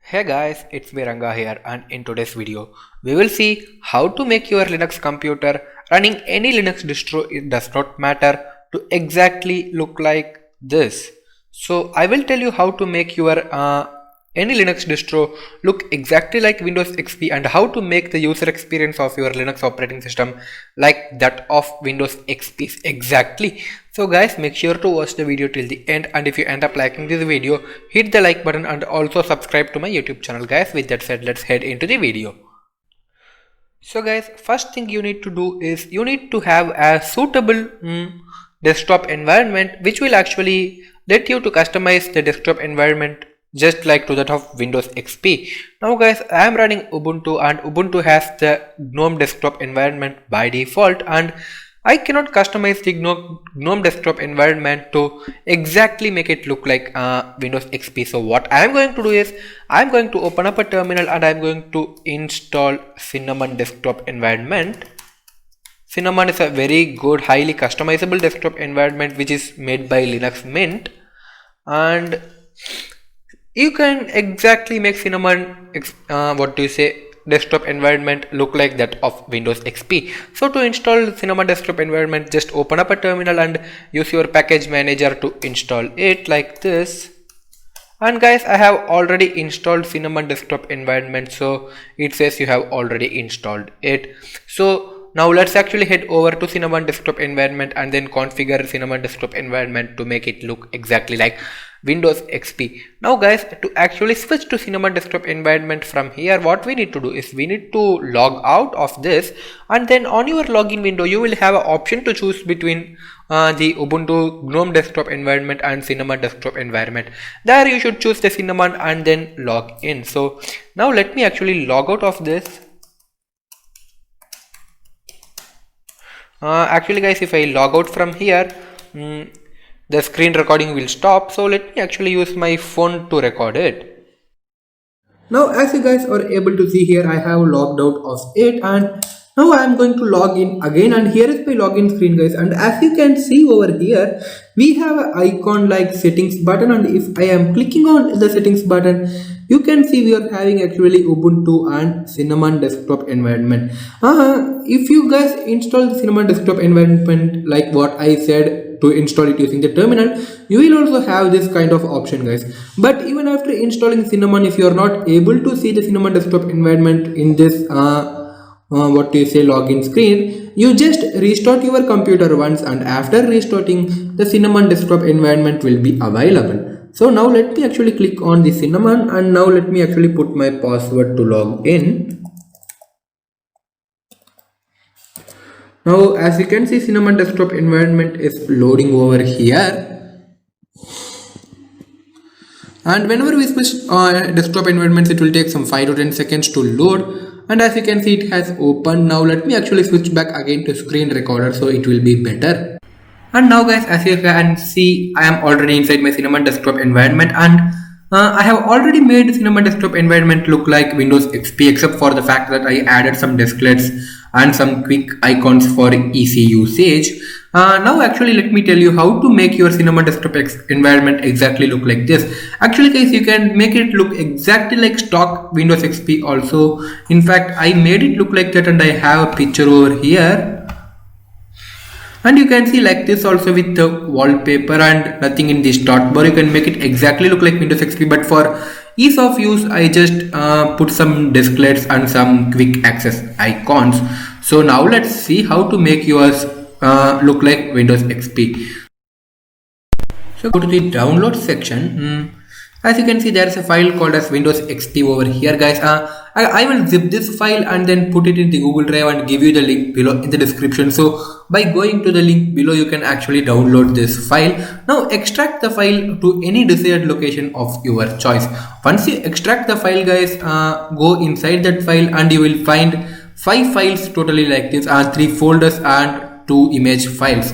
Hey guys, it's me Ranga here, and in today's video we will see how to make your Linux computer running any Linux distro, it does not matter, to exactly look like this. So I will tell you how to make your any Linux distro look exactly like Windows XP and how to make the user experience of your Linux operating system like that of Windows XP exactly. So guys, make sure to watch the video till the end, and if you end up liking this video, hit the like button and also subscribe to my YouTube channel guys. With that said, let's head into the video. So guys, first thing you need to do is you need to have a suitable desktop environment which will actually let you to customize the desktop environment just like to that of Windows XP. Now guys, I am running Ubuntu and Ubuntu has the GNOME desktop environment by default, and I cannot customize the GNOME desktop environment to exactly make it look like Windows XP. So what I am going to do is I am going to open up a terminal and I am going to install Cinnamon desktop environment. Cinnamon is a very good, highly customizable desktop environment which is made by Linux Mint, and you can exactly make Cinnamon desktop environment look like that of Windows XP. So to install Cinnamon desktop environment, just open up a terminal and use your package manager to install it like this. And guys, I have already installed Cinnamon desktop environment, so it says you have already installed it. So now let's actually head over to Cinnamon desktop environment and then configure Cinnamon desktop environment to make it look exactly like Windows XP. Now guys, to actually switch to Cinnamon desktop environment from here, what we need to do is we need to log out of this, and then on your login window you will have an option to choose between the Ubuntu GNOME desktop environment and Cinnamon desktop environment. There you should choose the Cinnamon and then log in. So now let me actually log out of this. Actually guys, if I log out from here, the screen recording will stop. So let me actually use my phone to record it. Now as you guys are able to see here, I have logged out of it, and now I am going to log in again, and here is my login screen guys, and as you can see over here we have an icon like settings button, and if I am clicking on the settings button, you can see we are having actually Ubuntu and Cinnamon desktop environment. If you guys install the Cinnamon desktop environment like what I said, to install it using the terminal, you will also have this kind of option guys. But even after installing Cinnamon, if you are not able to see the Cinnamon desktop environment in this login screen, you just restart your computer once, and after restarting, the Cinnamon desktop environment will be available. So now let me actually click on the Cinnamon, and now let me actually put my password to log in. Now as you can see, Cinnamon desktop environment is loading over here, and whenever we switch desktop environments, it will take some 5 to 10 seconds to load, and as you can see it has opened. Now let me actually switch back again to screen recorder so it will be better. And now guys, as you can see, I am already inside my Cinnamon desktop environment, and I have already made Cinnamon desktop environment look like Windows XP, except for the fact that I added some disklets and some quick icons for easy usage. Now actually let me tell you how to make your Cinnamon desktop environment exactly look like this. Actually guys, you can make it look exactly like stock Windows XP also. In fact, I made it look like that, and I have a picture over here. And you can see like this also with the wallpaper and nothing in the start bar. You can make it exactly look like Windows XP, but for ease of use I just put some disklets and some quick access icons. So now let's see how to make yours look like Windows XP. So go to the download section. As you can see, there is a file called as Windows XP over here guys. I will zip this file and then put it in the Google Drive and give you the link below in the description. So by going to the link below, you can actually download this file. Now extract the file to any desired location of your choice. Once you extract the file guys, go inside that file and you will find 5 files totally like this, 3 folders and 2 image files.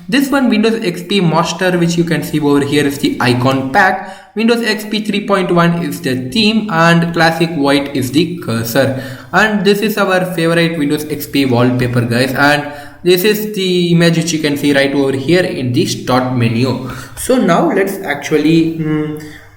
This one, Windows XP Master, which you can see over here, is the icon pack. Windows XP 3.1 is the theme, and Classic White is the cursor. And this is our favorite Windows XP wallpaper guys, and this is the image which you can see right over here in the start menu. So now let's actually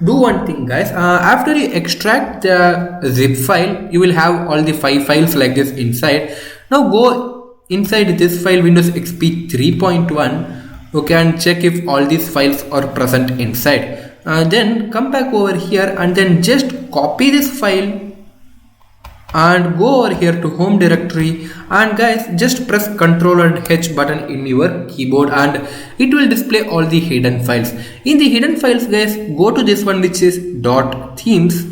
do one thing guys, after you extract the zip file, you will have all the 5 files like this inside. Now go inside this file Windows XP 3.1, okay, and check if all these files are present inside. Then come back over here and then just copy this file and go over here to home directory, and guys just press Ctrl and H button in your keyboard and it will display all the hidden files. In the hidden files guys, go to this one which is .themes,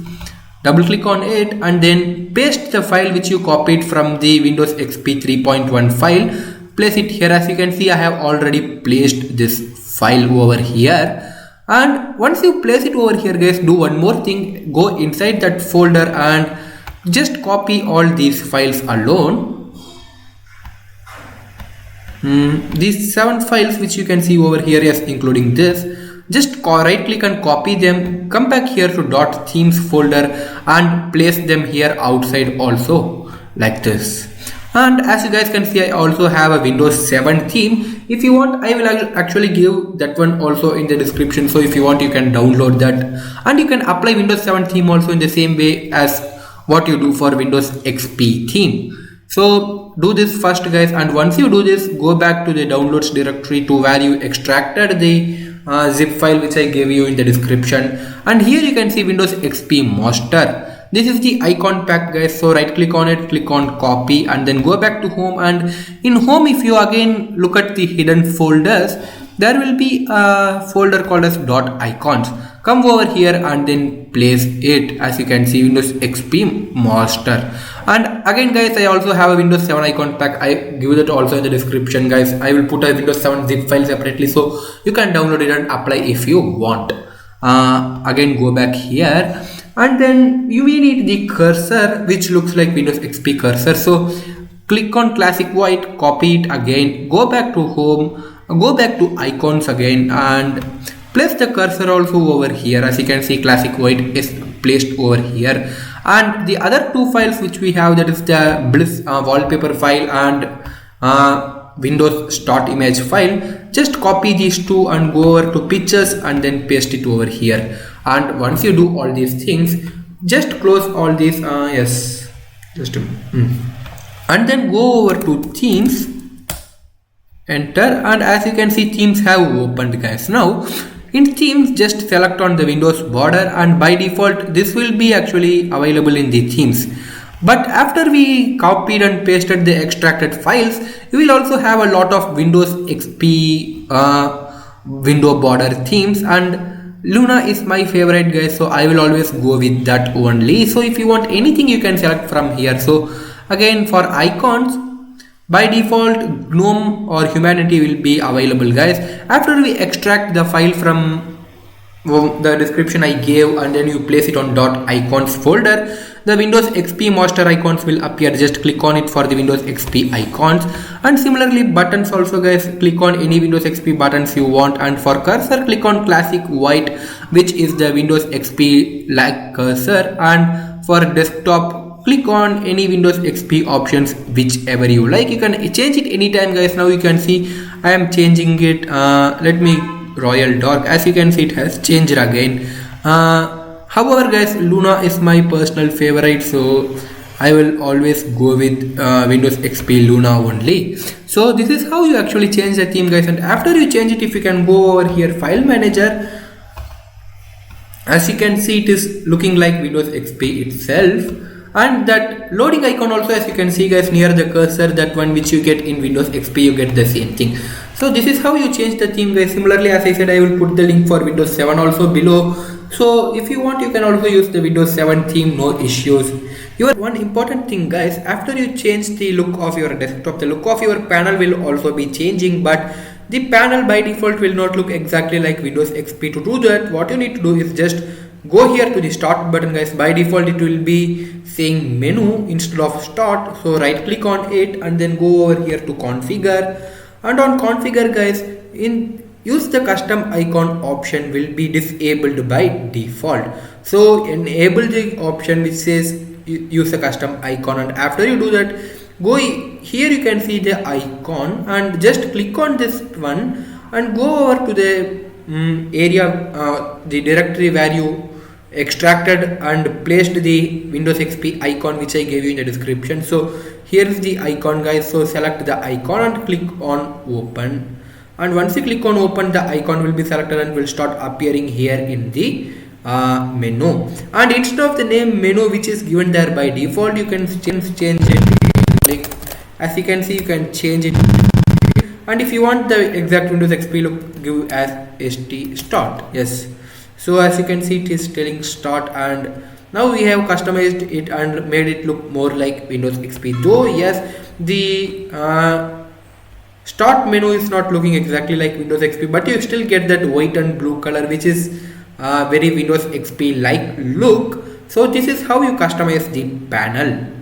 double click on it and then paste the file which you copied from the Windows XP 3.1 file. Place it here. As you can see, I have already placed this file over here. And once you place it over here guys, do one more thing, go inside that folder and just copy all these files alone. These 7 files which you can see over here, yes, including this, just right click and copy them, come back here to .themes folder and place them here outside also like this. And as you guys can see, I also have a Windows 7 theme. If you want, I will actually give that one also in the description, so if you want you can download that and you can apply Windows 7 theme also in the same way as what you do for Windows XP theme. So do this first guys, and once you do this, go back to the downloads directory to where you extracted the zip file which I gave you in the description, and here you can see Windows XP master. This is the icon pack guys, so right click on it, click on copy and then go back to home, and in home if you again look at the hidden folders, there will be a folder called as .icons. Come over here and then place it. As you can see, Windows XP master. And again guys, I also have a Windows 7 icon pack. I give that also in the description guys. I will put a Windows 7 zip file separately so you can download it and apply if you want. Again go back here and then you will need the cursor which looks like Windows XP cursor. So click on classic white, copy it again, go back to home, go back to icons again and place the cursor also over here. As you can see, classic white is placed over here, and the other 2 files which we have, that is the Bliss wallpaper file and Windows start image file, just copy these 2 and go over to pictures and then paste it over here. And once you do all these things, just close all these yes, just and then go over to themes, enter, and as you can see, themes have opened guys. Now in themes, just select on the Windows border, and by default this will be actually available in the themes. But after we copied and pasted the extracted files, you will also have a lot of Windows XP window border themes, and Luna is my favorite guys, so I will always go with that only. So if you want anything you can select from here. So again for icons, by default gnome or humanity will be available guys. After we extract the file from the description I gave and then you place it on .icons folder, the Windows XP master icons will appear. Just click on it for the Windows XP icons, and similarly buttons also guys, click on any Windows XP buttons you want, and for cursor click on classic white which is the Windows XP like cursor, and for desktop click on any Windows XP options whichever you like. You can change it anytime guys. Now you can see I am changing it, let me royal dark. As you can see, it has changed again. However guys, Luna is my personal favorite, so I will always go with Windows XP Luna only. So this is how you actually change the theme guys, and after you change it, if you can go over here file manager, as you can see it is looking like Windows XP itself, and that loading icon also, as you can see guys, near the cursor, that one which you get in Windows XP, you get the same thing. So this is how you change the theme guys. Similarly, as I said, I will put the link for Windows 7 also below, so if you want you can also use the Windows 7 theme, no issues. One important thing guys, after you change the look of your desktop, the look of your panel will also be changing, but the panel by default will not look exactly like Windows XP. To do that, what you need to do is just go here to the start button guys. By default it will be saying menu instead of start, so right click on it and then go over here to configure, and on configure guys, in use the custom icon option will be disabled by default. So enable the option which says use a custom icon, and after you do that, go here, you can see the icon and just click on this one and go over to the area, the directory where you extracted and placed the Windows XP icon which I gave you in the description. So here is the icon guys, so select the icon and click on open, and once you click on open, the icon will be selected and will start appearing here in the menu. And instead of the name menu which is given there by default, you can change it, like as you can see you can change it, and if you want the exact Windows XP look, give as st start. Yes, so as you can see it is telling start, and now we have customized it and made it look more like Windows XP. Though yes, the start menu is not looking exactly like Windows XP, but you still get that white and blue color which is very Windows XP like look. So this is how you customize the panel.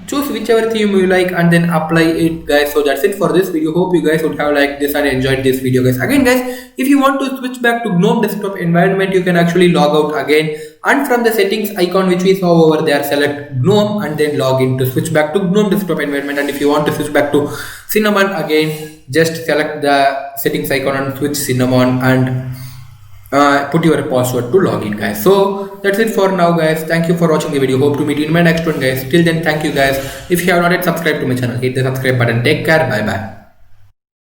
Choose whichever theme you like and then apply it guys. So that's it for this video. Hope you guys would have liked this and enjoyed this video guys. Again guys, if you want to switch back to GNOME desktop environment, you can actually log out again, and from the settings icon which we saw over there, select GNOME and then log in to switch back to GNOME desktop environment. And if you want to switch back to Cinnamon again, just select the settings icon and switch Cinnamon and put your password to log in guys. So that's it for now guys. Thank you for watching the video. Hope to meet you in my next one guys. Till then, thank you guys. If you have not yet subscribed to my channel, hit the subscribe button. Take care. Bye bye.